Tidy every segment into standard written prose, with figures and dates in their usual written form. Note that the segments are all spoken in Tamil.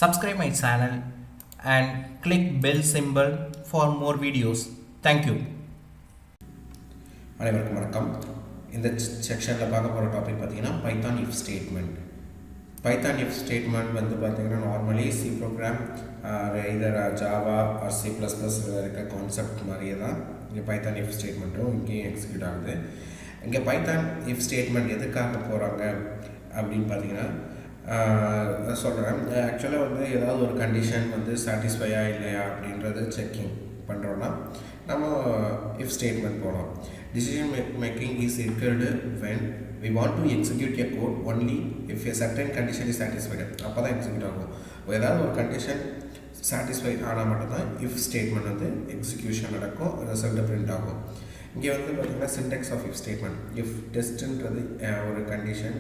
Subscribe my channel and click bell symbol for more videos. Thank you. அனைவருக்கும் வணக்கம். இந்த செக்ஷனில் பார்க்க போகிற டாபிக் பார்த்தீங்கன்னா Python if statement. Python if statement வந்து பார்த்தீங்கன்னா நார்மலி சி ப்ரோக்ராம் இதர் ஜாவா ஆர் சி ப்ளஸ் ப்ளஸில் இருக்க கான்செப்ட் மாதிரியே தான் இங்கே பைத்தான் இஃப் ஸ்டேட்மெண்ட்டும் இங்கேயும் எக்ஸிக்யூட் ஆகுது. இங்கே பைத்தான் இஃப் ஸ்டேட்மெண்ட் எதுக்காக போகிறாங்க அப்படின்னு பார்த்தீங்கன்னா சொல்கிறேன். ஆக்சுவலாக வந்து ஏதாவது ஒரு கண்டிஷன் வந்து சாட்டிஸ்ஃபையா இல்லையா அப்படின்றது செக்கிங் பண்ணுறோன்னா நம்ம இஃப் ஸ்டேட்மெண்ட் போகலாம். Decision making is incurred when we want to execute a code only if a certain condition is satisfied. அப்போ தான் எக்ஸிக்யூட் ஆகும். ஏதாவது ஒரு கண்டிஷன் சாட்டிஸ்ஃபை ஆனால் மட்டும்தான் இஃப் ஸ்டேட்மெண்ட் வந்து எக்ஸிக்யூஷன் நடக்கும், ரிசல்ட் பிரிண்ட் ஆகும். இங்கே வந்து பார்த்திங்கன்னா syntax of if statement. If டெஸ்ட்டுன்றது ஒரு கண்டிஷன்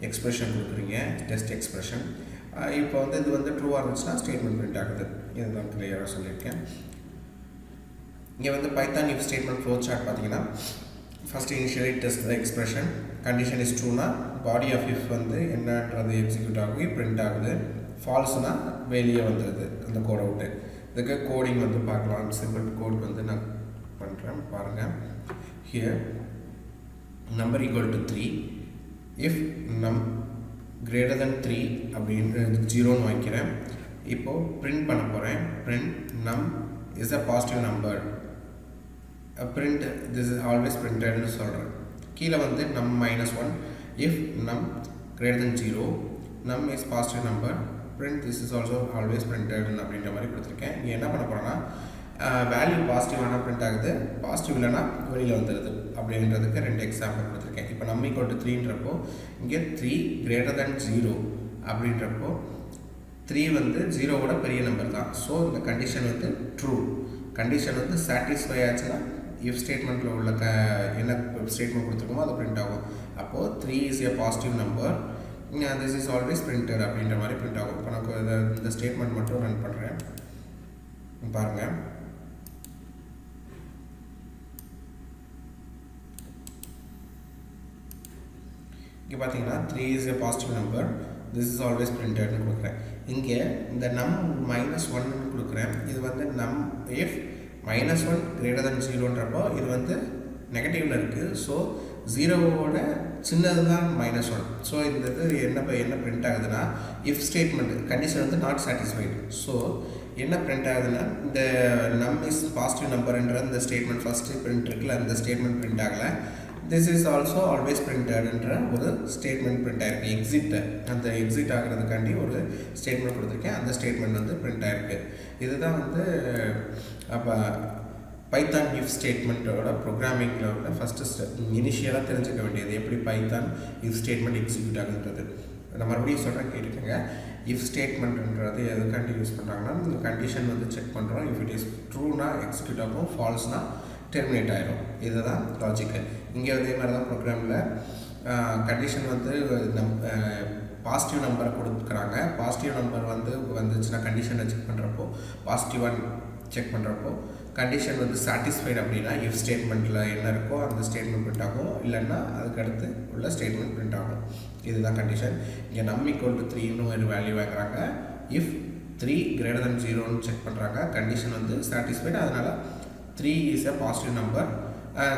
எக்ஸ்பிரஷன் கொடுக்குறீங்க, டெஸ்ட் எக்ஸ்பிரஷன். இப்போ வந்து இது வந்து ட்ரூவாக இருந்துச்சுன்னா ஸ்டேட்மெண்ட் பிரிண்ட் ஆகுது. இதுதான் கிளியராக சொல்லியிருக்கேன். இங்கே வந்து Python if statement flow chart பார்த்தீங்கன்னா first initially test the expression, condition is ட்ரூனா பாடி ஆஃப் இஃப் வந்து என்னன்றது எக்ஸிக்யூட் ஆகி பிரிண்ட் ஆகுது. ஃபால்ஸ்னா வெளியே வந்துடுது அந்த கோட் அவுட்டு. இதுக்கு கோடிங் வந்து பார்க்கலாம். சிம்பிள் கோட் வந்து நான் பண்ணுறேன் பாருங்கள். Here number equal to 3 if நம் கிரேட்டர் தென் 3 அப்படின்ற 0ன்னு வைக்கிறேன். இப்போது பிரிண்ட் பண்ண போகிறேன். பிரிண்ட் நம் is a positive number. Print this is always printed னு சொல்கிறேன். கீழே வந்து num -1 if num greater than 0 num is positive number print this is also always printed அப்படின்ற மாதிரி கொடுத்துருக்கேன். இங்கே என்ன பண்ண போகிறேன்னா வேல்யூ பாசிட்டிவ் ஆனால் பிரிண்ட் ஆகுது, பாசிட்டிவ் இல்லைனா வெளியில் வந்துடுது அப்படின்றதுக்கு 2 எக்ஸாம்பிள் கொடுத்துருக்கேன். இப்போ நம் ஈக்குவல் டு 3ன்றப்போ இங்கே 3 greater than 0 அப்படின்றப்போ 3 வந்து 0வோட பெரிய நம்பர் தான். ஸோ இந்த கண்டிஷன் வந்து ட்ரூ. கண்டிஷன் வந்து சாட்டிஸ்ஃபை ஆச்சுன்னா இஃப் ஸ்டேட்மெண்ட்டில் உள்ள என்ன ஸ்டேட்மெண்ட் கொடுத்துருக்கோமோ அது பிரிண்ட் ஆகும். அப்போது 3 is a positive number, this is always printed அப்படின்ற மாதிரி பிரிண்ட் ஆகும். இப்போ நான் இந்த ஸ்டேட்மெண்ட் மட்டும் ரன் பண்ணுறேன் பாருங்கள். இங்கே பார்த்தீங்கன்னா 3 is a positive number, this is always பிரிண்டட்னு கொடுக்குறேன். இங்கே இந்த நம் -1ன்னு கொடுக்குறேன். இது வந்து நம் இஃப் -1 greater than 0ன்றப்போ இது வந்து நெகட்டிவில் இருக்குது. ஸோ 0வோட சின்னது தான் -1. ஸோ இந்த இது என்ன பிரிண்ட் ஆகுதுன்னா இஃப் ஸ்டேட்மெண்ட் கண்டிஷன் வந்து நாட் சாட்டிஸ்ஃபைடு. ஸோ என்ன பிரிண்ட் ஆகுதுன்னா இந்த நம் இஸ் பாசிட்டிவ் நம்பர்ன்ற இந்த ஸ்டேட்மெண்ட் ஃபஸ்ட்டு பிரிண்ட் இருக்குல்ல, அந்த ஸ்டேட்மெண்ட் பிரிண்ட் ஆகலை. திஸ் இஸ் ஆல்சோ ஆல்வேஸ் பிரிண்டட்ன்ற ஒரு ஸ்டேட்மெண்ட் பிரிண்ட் ஆகிருக்கு. எக்ஸிட்டு அந்த எக்ஸிட் ஆகிறதுக்காண்டி ஒரு ஸ்டேட்மெண்ட் கொடுத்துருக்கேன். அந்த ஸ்டேட்மெண்ட் வந்து பிரிண்ட் ஆகிருக்கு. இதுதான் வந்து அப்போ பைத்தான் இஃப் ஸ்டேட்மெண்ட்டோட ப்ரோக்ராமிங்கில் உள்ள ஃபஸ்ட்டு ஸ்டெப். இனிஷியலாக தெரிஞ்சுக்க வேண்டியது எப்படி பைத்தான் இஃப் ஸ்டேட்மெண்ட் எக்ஸிக்யூட் ஆகுன்றது. நான் மறுபடியும் சொல்கிறேன் கேட்டுக்கோங்க. இஃப் ஸ்டேட்மெண்ட்ன்றது எதுக்காண்டி யூஸ் பண்ணுறாங்கன்னா இந்த கண்டிஷன் வந்து செக் பண்ணுறோம். இஃப் இட் இஸ் ட்ரூனா எக்ஸிக்யூட் ஆகும், ஃபால்ஸ்னா டெர்மினேட் ஆகிடும். இதுதான் லாஜிக்கு. இங்கே அதே மாதிரி தான் ப்ரோக்ராமில் கண்டிஷன் வந்து பாசிட்டிவ் நம்பரை கொடுக்குறாங்க. பாசிட்டிவ் நம்பர் வந்து வந்துச்சுன்னா கண்டிஷனை செக் பண்ணுறப்போ பாசிட்டிவாக செக் பண்ணுறப்போ கண்டிஷன் வந்து சாட்டிஸ்ஃபைடு அப்படின்னா இஃப் ஸ்டேட்மெண்ட்டில் என்ன இருக்கோ அந்த ஸ்டேட்மெண்ட் பிரிண்ட் ஆகும், இல்லைன்னா அதுக்கடுத்து உள்ள ஸ்டேட்மெண்ட் பிரிண்ட் ஆகும். இதுதான் கண்டிஷன். இங்கே நம் ஈக்குவல் டு 3ன்னு ஒரு வேல்யூ வாங்குறாங்க. இஃப் 3 greater than 0ன்னு செக் பண்ணுறாங்க. கண்டிஷன் வந்து சாட்டிஸ்ஃபைடு, அதனால் 3 is a positive number,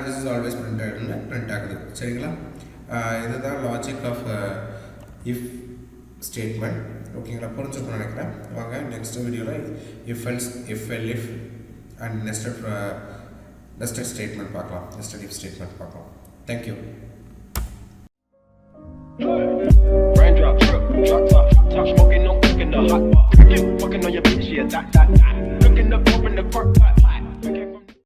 this is always பிரிண்டட்னு பிரிண்ட் ஆகுது. சரிங்களா? இதுதான் லாஜிக் ஆஃப் இஃப் ஸ்டேட்மெண்ட். ஓகேங்களா? புரிஞ்சுக்கணும்னு நினைக்கிறேன். வாங்க நெக்ஸ்ட் வீடியோவில் if else, if L if and nested statement பார்க்கலாம். நெஸ்டட் இஃப் ஸ்டேட்மெண்ட் பார்க்கலாம். தேங்க்யூ.